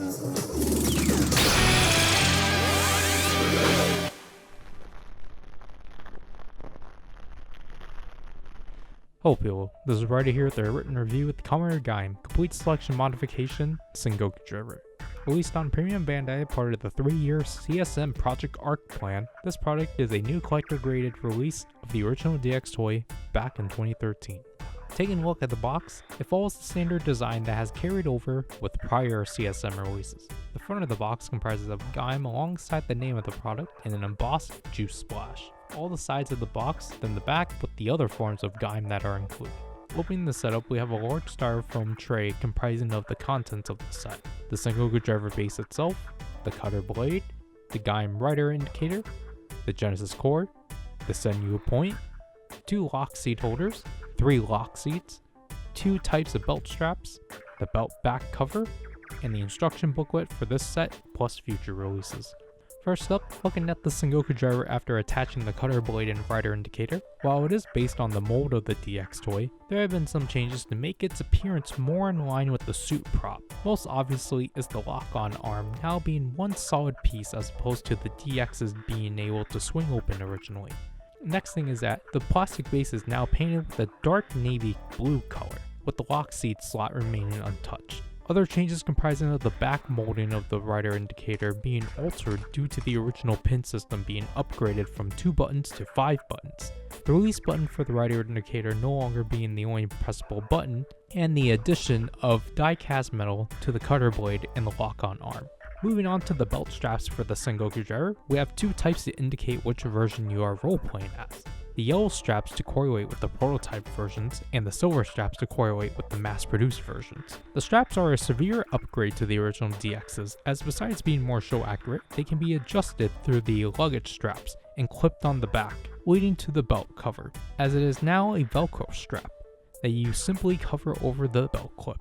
Hello people, this is Ryder here with a written review with Kamen Gaim, Complete Selection Modification, Sengoku driver. Released on Premium Bandai, part of the 3-year CSM Project Arc plan, this product is a new collector-graded release of the original DX toy back in 2013. Taking a look at the box, it follows the standard design that has carried over with prior CSM releases. The front of the box comprises of Gaim alongside the name of the product and an embossed juice splash. All the sides of the box, then the back with the other forms of Gaim that are included. Opening the setup, we have a large styrofoam tray comprising of the contents of the set. The Sengoku driver base itself, the cutter blade, the Gaim Ryder indicator, the Genesis core, the Sengoku point, 2 lock seat holders, 3 lock seats, 2 types of belt straps, the belt back cover, and the instruction booklet for this set plus future releases. First up, looking at the Sengoku driver after attaching the cutter blade and Ryder indicator. While it is based on the mold of the DX toy, there have been some changes to make its appearance more in line with the suit prop. Most obviously is the lock-on arm now being one solid piece as opposed to the DX's being able to swing open originally. Next thing is that the plastic base is now painted with a dark navy blue color, with the lock seat slot remaining untouched. Other changes comprising of the back molding of the Ryder indicator being altered due to the original pin system being upgraded from 2 buttons to 5 buttons. The release button for the Ryder indicator no longer being the only pressable button, and the addition of die-cast metal to the cutter blade and the lock-on arm. Moving on to the belt straps for the Sengoku driver, we have 2 types to indicate which version you are role-playing as. The yellow straps to correlate with the prototype versions, and the silver straps to correlate with the mass-produced versions. The straps are a severe upgrade to the original DXs, as besides being more show accurate, they can be adjusted through the luggage straps and clipped on the back, leading to the belt cover, as it is now a Velcro strap that you simply cover over the belt clip.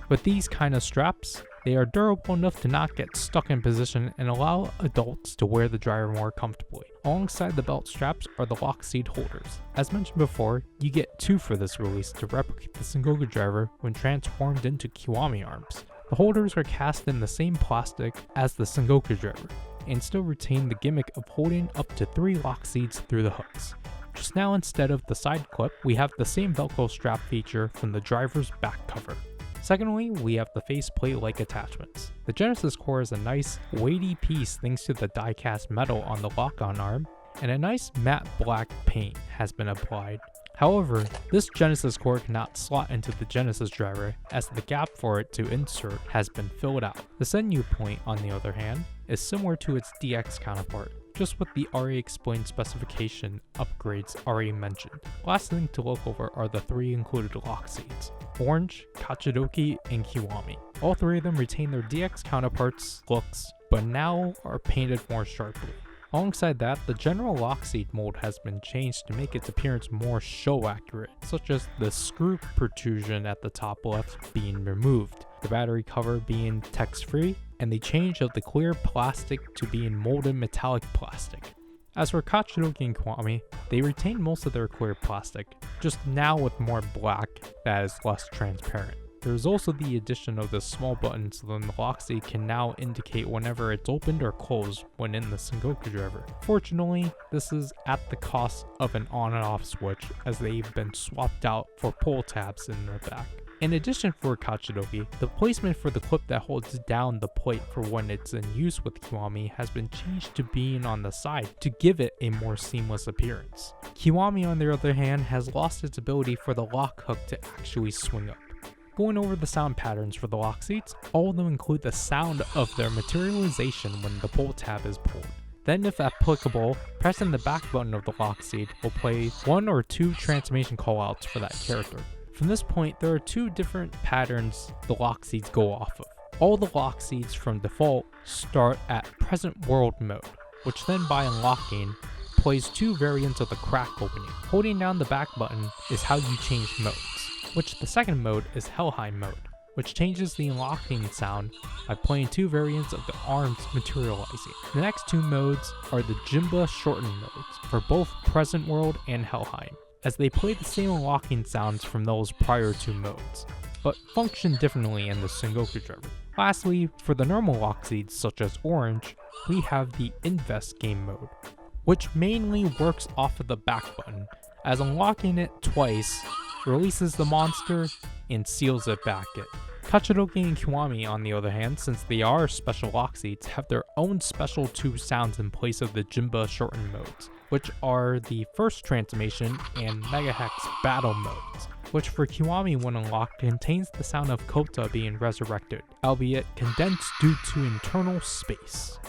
With these kind of straps, they are durable enough to not get stuck in position and allow adults to wear the driver more comfortably. Alongside the belt straps are the lock seat holders. As mentioned before, you get 2 for this release to replicate the Sengoku driver when transformed into Kiwami arms. The holders are cast in the same plastic as the Sengoku driver, and still retain the gimmick of holding up to 3 lock seats through the hooks. Just now, instead of the side clip, we have the same Velcro strap feature from the driver's back cover. Secondly, we have the faceplate-like attachments. The Genesis core is a nice, weighty piece thanks to the die-cast metal on the lock-on arm, and a nice matte black paint has been applied. However, this Genesis core cannot slot into the Genesis driver, as the gap for it to insert has been filled out. The Sengoku point, on the other hand, is similar to its DX counterpart, just with the already explained specification upgrades already mentioned. Last thing to look over are the 3 included lock seats: Orange, Kachidoki, and Kiwami. All 3 of them retain their DX counterparts looks, but now are painted more sharply. Alongside that, the general lock seat mold has been changed to make its appearance more show accurate, such as the screw protrusion at the top left being removed, the battery cover being text-free, and the change of the clear plastic to being molded metallic plastic. As for Kachidoki and Kiwami, they retain most of their clear plastic, just now with more black that is less transparent. There is also the addition of this small button so then the lock seat can now indicate whenever it's opened or closed when in the Sengoku driver. Fortunately, this is at the cost of an on and off switch, as they've been swapped out for pull tabs in the back. In addition, for Kachidoki, the placement for the clip that holds down the plate for when it's in use with Kiwami has been changed to being on the side to give it a more seamless appearance. Kiwami, on the other hand, has lost its ability for the lock hook to actually swing up. Going over the sound patterns for the lock seats, all of them include the sound of their materialization when the pull tab is pulled. Then, if applicable, pressing the back button of the lock seat will play 1 or 2 transformation callouts for that character. From this point, there are 2 different patterns the lock seats go off of. All the lock seats from default start at present world mode, which then by unlocking, plays 2 variants of the crack opening. Holding down the back button is how you change modes, which the second mode is Heisei mode, which changes the unlocking sound by playing 2 variants of the arms materializing. The next 2 modes are the Jinba shortened modes for both present world and Heisei, as they play the same unlocking sounds from those prior 2 modes. but function differently in the Sengoku driver. Lastly, for the normal lock seeds such as orange, we have the Invest Game mode, which mainly works off of the back button, as unlocking it twice releases the monster and seals it back in. Kachiroki and Kiwami, on the other hand, since they are special lock seeds, have their own special tube sounds in place of the Jinba shortened modes, which are the first transformation and Megahex battle modes, which for Kiwami when unlocked contains the sound of Kota being resurrected, albeit condensed due to internal space.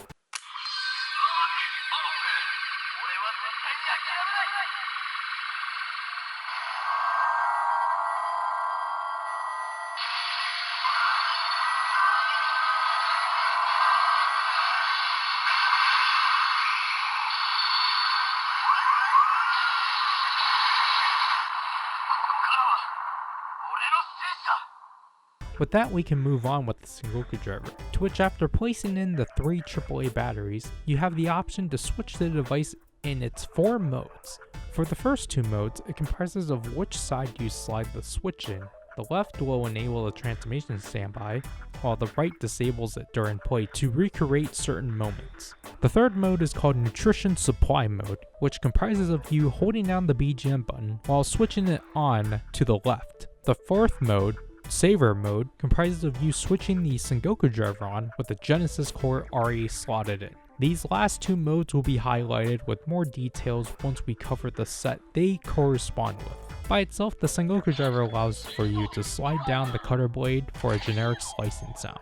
With that, we can move on with the Sengoku driver, to which after placing in the 3 AAA batteries, you have the option to switch the device in its 4 modes. For the first 2 modes, it comprises of which side you slide the switch in. The left will enable the transformation standby, while the right disables it during play to recreate certain moments. The third mode is called Nutrition Supply mode, which comprises of you holding down the BGM button while switching it on to the left. The fourth mode, Saver mode, comprises of you switching the Sengoku driver on with the Genesis core already slotted in. These last 2 modes will be highlighted with more details once we cover the set they correspond with. By itself, the Sengoku driver allows for you to slide down the cutter blade for a generic slicing sound.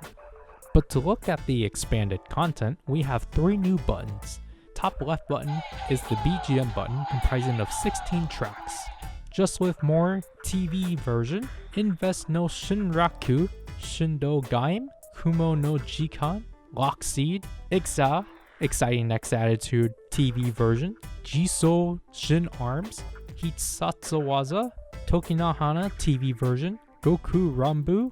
But to look at the expanded content, we have 3 new buttons. Top left button is the BGM button comprising of 16 tracks. Just with more TV version, Invest no Shinraku, Shindo Gaim, Kumo no Jikan, Lock Seed, Ixa, Exciting Next Attitude TV version, Jiso Shin Arms, Hitsatsuwaza, Tokinahana TV version, Goku Rambu,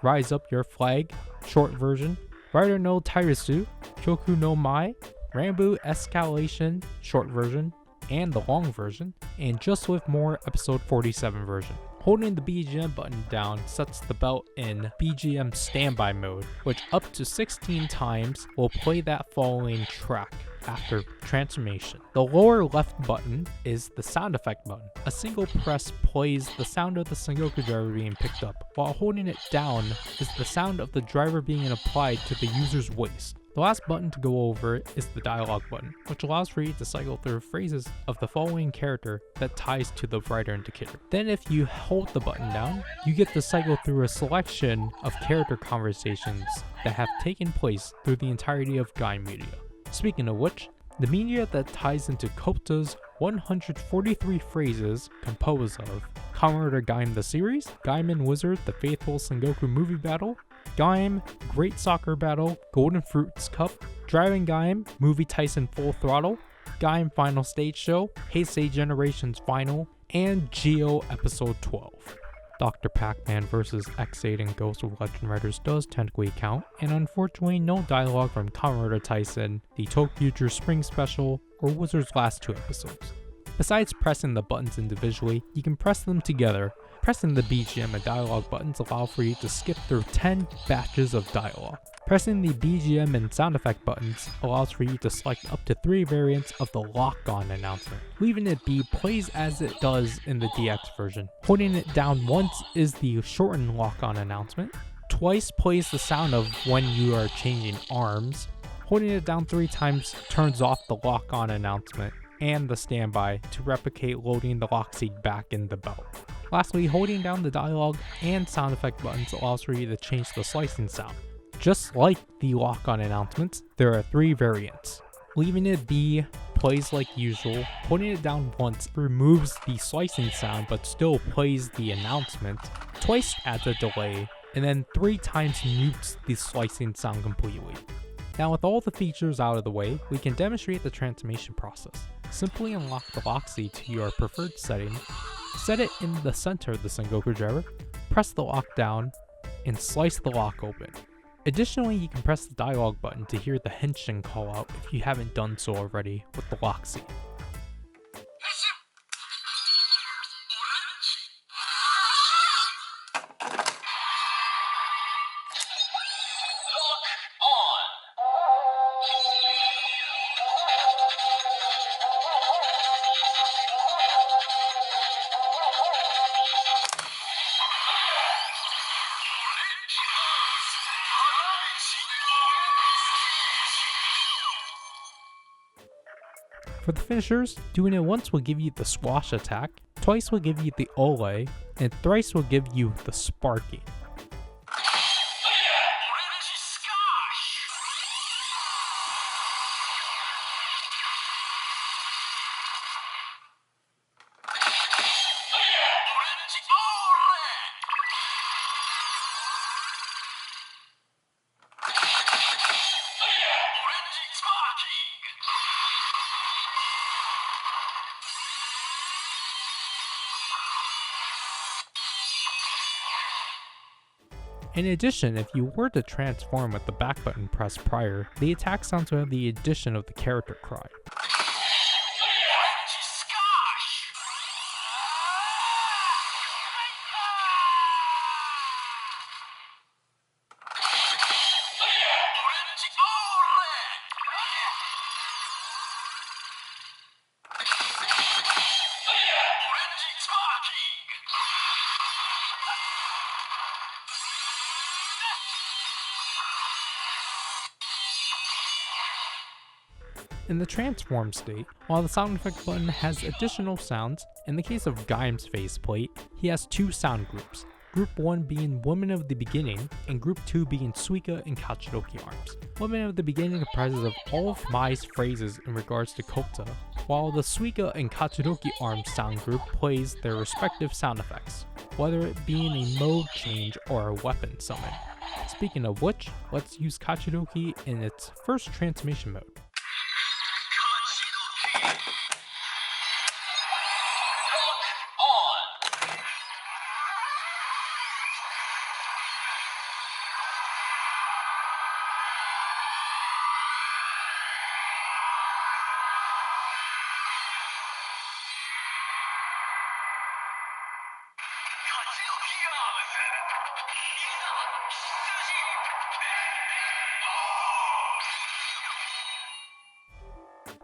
Rise Up Your Flag, short version, Ryder no Tairisu, Kyoku no Mai, Rambu Escalation, short version, and the long version, and Just With More episode 47 version. Holding the BGM button down sets the belt in BGM standby mode, which up to 16 times will play that following track after transformation. The lower left button is the sound effect button. A single press plays the sound of the Sengoku driver being picked up, while holding it down is the sound of the driver being applied to the user's waist. The last button to go over is the dialogue button, which allows for you to cycle through phrases of the following character that ties to the Ryder indicator. Then if you hold the button down, you get to cycle through a selection of character conversations that have taken place through the entirety of Gaim media. Speaking of which, the media that ties into Kota's 143 phrases compose of Kamen Gaim the series, Gaim and Wizard the Faithful Sengoku movie battle, Gaim Great Soccer Battle Golden Fruits Cup, Driving Gaim Movie Tyson Full Throttle, Gaim Final Stage Show, Heisei Generations Final, and Geo Episode 12. Dr. Pac-Man vs. X8 and Ghost of Legend Riders does technically count, and unfortunately no dialogue from Kamen Rider Tyson, the Tokyo Spring Special, or Wizard's last 2 episodes. Besides pressing the buttons individually, you can press them together. Pressing the BGM and dialogue buttons allow for you to skip through 10 batches of dialogue. Pressing the BGM and sound effect buttons allows for you to select up to 3 variants of the lock-on announcement. Leaving it be plays as it does in the DX version. Holding it down once is the shortened lock-on announcement. Twice plays the sound of when you are changing arms. Holding it down 3 times turns off the lock-on announcement and the standby to replicate loading the lock seed back in the belt. Lastly, holding down the dialogue and sound effect buttons allows for you to change the slicing sound. Just like the lock-on announcements, there are 3 variants. Leaving it be plays like usual, holding it down once removes the slicing sound but still plays the announcement, twice adds a delay, and then 3 times mutes the slicing sound completely. Now with all the features out of the way, we can demonstrate the transformation process. Simply unlock the lock seed to your preferred setting, set it in the center of the Sengoku driver, press the lock down, and slice the lock open. Additionally, you can press the dialogue button to hear the henshin call out if you haven't done so already with the lock seed. For the finishers, doing it once will give you the squash attack, twice will give you the ole, and thrice will give you the sparking. In addition, if you were to transform with the back button pressed prior, the attack sounds will have the addition of the character cry. In the transform state, while the sound effect button has additional sounds, in the case of Gaim's faceplate, he has two sound groups, Group 1 being Women of the Beginning, and Group 2 being Suika and Kachidoki arms. Women of the Beginning comprises of all of Mai's phrases in regards to Kota, while the Suika and Kachidoki arms sound group plays their respective sound effects, whether it being a mode change or a weapon summon. Speaking of which, let's use Kachidoki in its first transformation mode.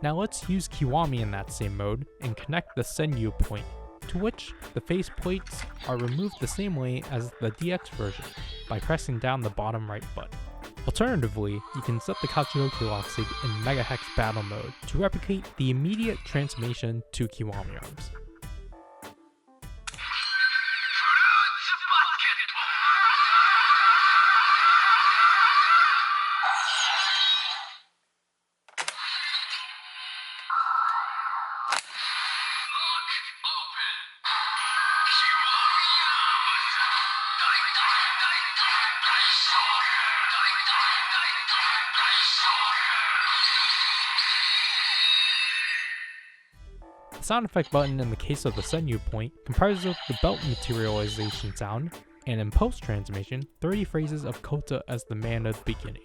Now let's use Kiwami in that same mode and connect the Senyu point, to which the face plates are removed the same way as the DX version, by pressing down the bottom right button. Alternatively, you can set the Kachidoki lock seed in Mega Hex battle mode to replicate the immediate transformation to Kiwami arms. The sound effect button in the case of the Senyu point comprises of the belt materialization sound, and in post-transformation, 30 phrases of Kota as the man of the beginning.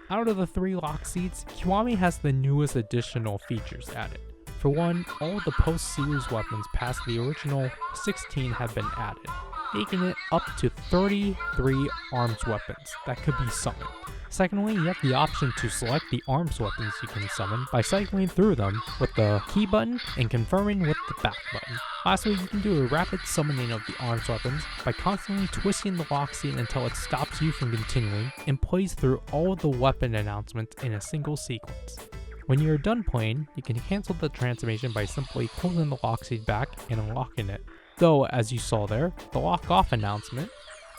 Out of the 3 lock seeds, Kiwami has the newest additional features added. For one, all of the post-series weapons past the original 16 have been added, making it up to 33 arms weapons that could be summoned. Secondly, you have the option to select the arms weapons you can summon by cycling through them with the key button and confirming with the back button. Lastly, you can do a rapid summoning of the arms weapons by constantly twisting the lock seed until it stops you from continuing and plays through all of the weapon announcements in a single sequence. When you are done playing, you can cancel the transformation by simply pulling the lock seed back and unlocking it. Though, as you saw there, the lock off announcement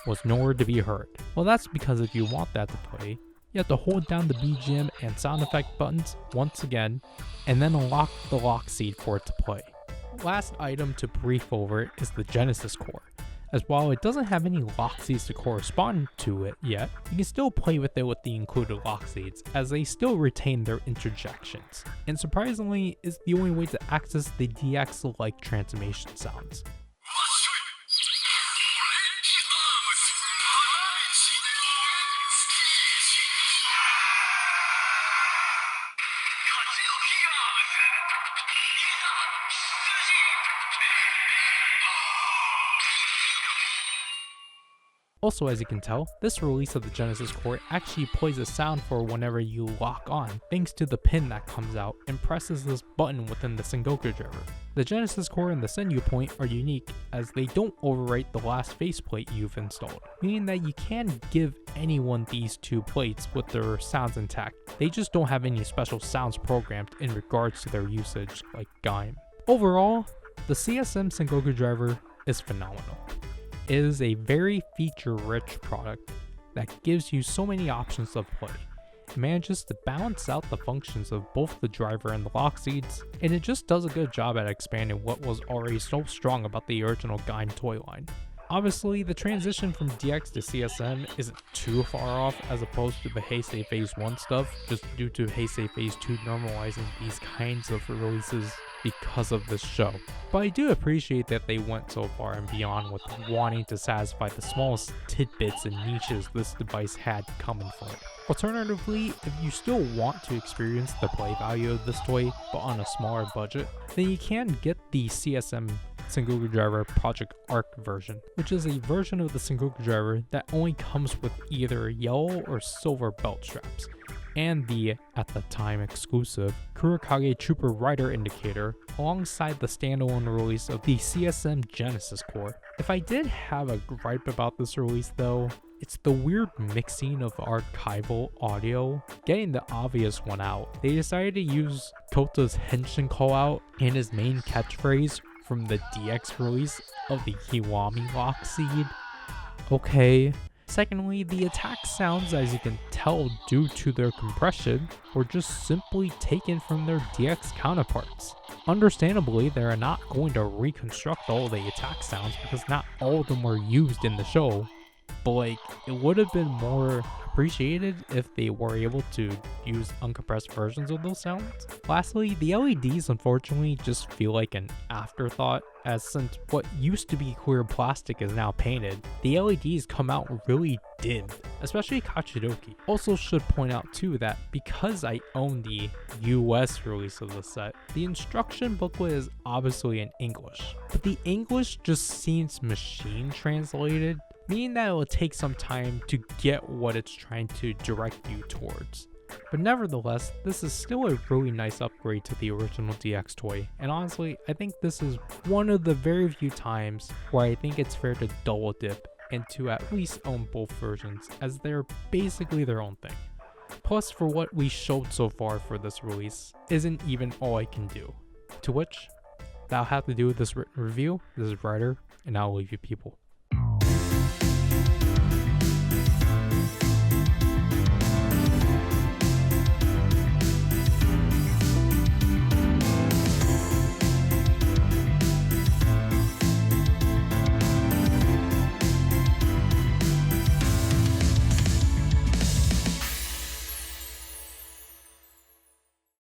was nowhere to be heard. Well, that's because if you want that to play, you have to hold down the BGM and sound effect buttons once again, and then unlock the lock seed for it to play. Last item to brief over is the Genesis core, as while it doesn't have any lock seeds to correspond to it yet, you can still play with it with the included lock seeds, as they still retain their interjections, and surprisingly is the only way to access the DX-like transformation sounds. Also, as you can tell, this release of the Genesis core actually plays a sound for whenever you lock on, thanks to the pin that comes out and presses this button within the Sengoku driver. The Genesis core and the Senyu point are unique as they don't overwrite the last faceplate you've installed, meaning that you can give anyone these two plates with their sounds intact. They just don't have any special sounds programmed in regards to their usage like Gaim. Overall, the CSM Sengoku driver is phenomenal. It is a very feature-rich product that gives you so many options of play. It manages to balance out the functions of both the driver and the lock seeds, and it just does a good job at expanding what was already so strong about the original Gaim toy line. Obviously, the transition from DX to CSM isn't too far off as opposed to the Heisei Phase 1 stuff, just due to Heisei Phase 2 normalizing these kinds of releases because of this show. But I do appreciate that they went so far and beyond with wanting to satisfy the smallest tidbits and niches this device had coming for it. Alternatively, if you still want to experience the play value of this toy but on a smaller budget, then you can get the CSM Sengoku driver Project Arc version, which is a version of the Sengoku driver that only comes with either yellow or silver belt straps, and the, at the time exclusive, Kurakage Trooper Ryder indicator alongside the standalone release of the CSM Genesis core. If I did have a gripe about this release though, it's the weird mixing of archival audio, getting the obvious one out. They decided to use Kota's Henshin callout and his main catchphrase from the DX release of the Kiwami lock seed. Okay. Secondly, the attack sounds, as you can tell due to their compression, were just simply taken from their DX counterparts. Understandably, they are not going to reconstruct all the attack sounds because not all of them were used in the show, but like, it would have been more appreciated if they were able to use uncompressed versions of those sounds. Lastly, the LEDs unfortunately just feel like an afterthought, as since what used to be clear plastic is now painted, the LEDs come out really dimmed, especially Kachidoki. Also should point out too that because I own the US release of the set, the instruction booklet is obviously in English, but the English just seems machine translated, meaning that it will take some time to get what it's trying to direct you towards. But nevertheless, this is still a really nice upgrade to the original DX toy, and honestly, I think this is one of the very few times where I think it's fair to double dip and to at least own both versions, as they're basically their own thing. Plus, for what we showed so far for this release, isn't even all I can do. To which, that'll have to do with this written review. This is Ryder, and I'll leave you people.